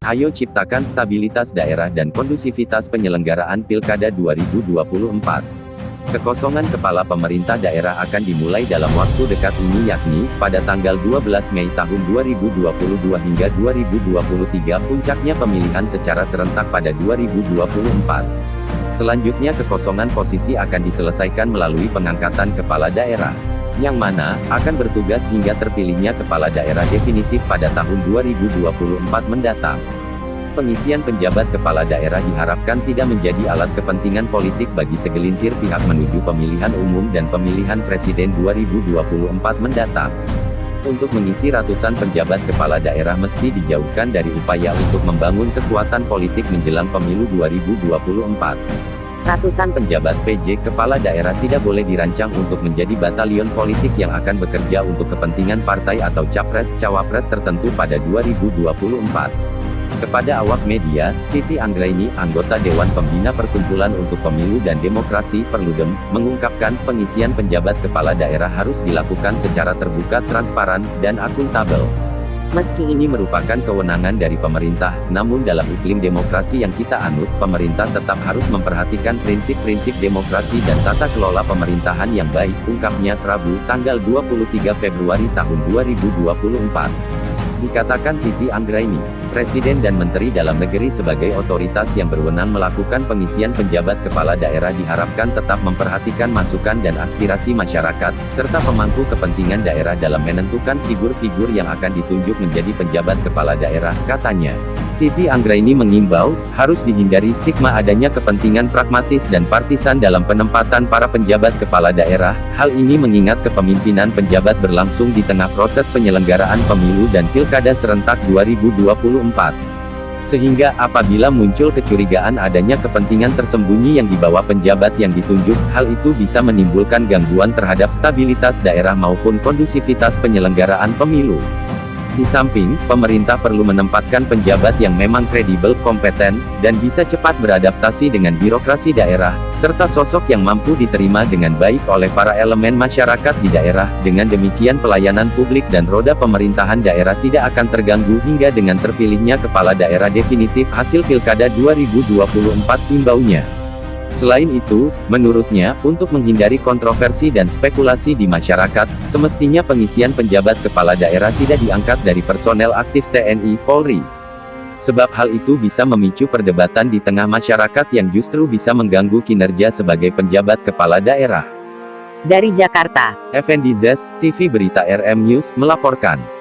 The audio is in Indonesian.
Ayo ciptakan stabilitas daerah dan kondusivitas penyelenggaraan Pilkada 2024. Kekosongan kepala pemerintah daerah akan dimulai dalam waktu dekat ini, yakni pada tanggal 12 Mei tahun 2022 hingga 2023, puncaknya pemilihan secara serentak pada 2024. Selanjutnya kekosongan posisi akan diselesaikan melalui pengangkatan kepala daerah, yang mana akan bertugas hingga terpilihnya kepala daerah definitif pada tahun 2024 mendatang. Pengisian penjabat kepala daerah diharapkan tidak menjadi alat kepentingan politik bagi segelintir pihak menuju pemilihan umum dan pemilihan presiden 2024 mendatang. Untuk mengisi ratusan penjabat kepala daerah mesti dijauhkan dari upaya untuk membangun kekuatan politik menjelang pemilu 2024. Ratusan penjabat PJ kepala daerah tidak boleh dirancang untuk menjadi batalion politik yang akan bekerja untuk kepentingan partai atau capres-cawapres tertentu pada 2024. Kepada awak media, Titi Anggraini, anggota Dewan Pembina Perkumpulan untuk Pemilu dan Demokrasi Perludem, mengungkapkan pengisian penjabat kepala daerah harus dilakukan secara terbuka, transparan, dan akuntabel. Meski ini merupakan kewenangan dari pemerintah, namun dalam iklim demokrasi yang kita anut, pemerintah tetap harus memperhatikan prinsip-prinsip demokrasi dan tata kelola pemerintahan yang baik, ungkapnya Rabu, tanggal 23 Februari tahun 2024. Dikatakan Titi Anggraini, Presiden dan Menteri Dalam Negeri sebagai otoritas yang berwenang melakukan pengisian penjabat kepala daerah diharapkan tetap memperhatikan masukan dan aspirasi masyarakat, serta pemangku kepentingan daerah dalam menentukan figur-figur yang akan ditunjuk menjadi penjabat kepala daerah, katanya. Titi Anggraini mengimbau, harus dihindari stigma adanya kepentingan pragmatis dan partisan dalam penempatan para penjabat kepala daerah. Hal ini mengingat kepemimpinan penjabat berlangsung di tengah proses penyelenggaraan pemilu dan pilkada serentak 2024. Sehingga, apabila muncul kecurigaan adanya kepentingan tersembunyi yang dibawa penjabat yang ditunjuk, hal itu bisa menimbulkan gangguan terhadap stabilitas daerah maupun kondusivitas penyelenggaraan pemilu. Di samping, pemerintah perlu menempatkan penjabat yang memang kredibel, kompeten, dan bisa cepat beradaptasi dengan birokrasi daerah, serta sosok yang mampu diterima dengan baik oleh para elemen masyarakat di daerah. Dengan demikian pelayanan publik dan roda pemerintahan daerah tidak akan terganggu hingga dengan terpilihnya kepala daerah definitif hasil Pilkada 2024, imbaunya. Selain itu, menurutnya, untuk menghindari kontroversi dan spekulasi di masyarakat, semestinya pengisian penjabat kepala daerah tidak diangkat dari personel aktif TNI, Polri. Sebab hal itu bisa memicu perdebatan di tengah masyarakat yang justru bisa mengganggu kinerja sebagai penjabat kepala daerah. Dari Jakarta, Effendi Zes, TV Berita RM News, melaporkan.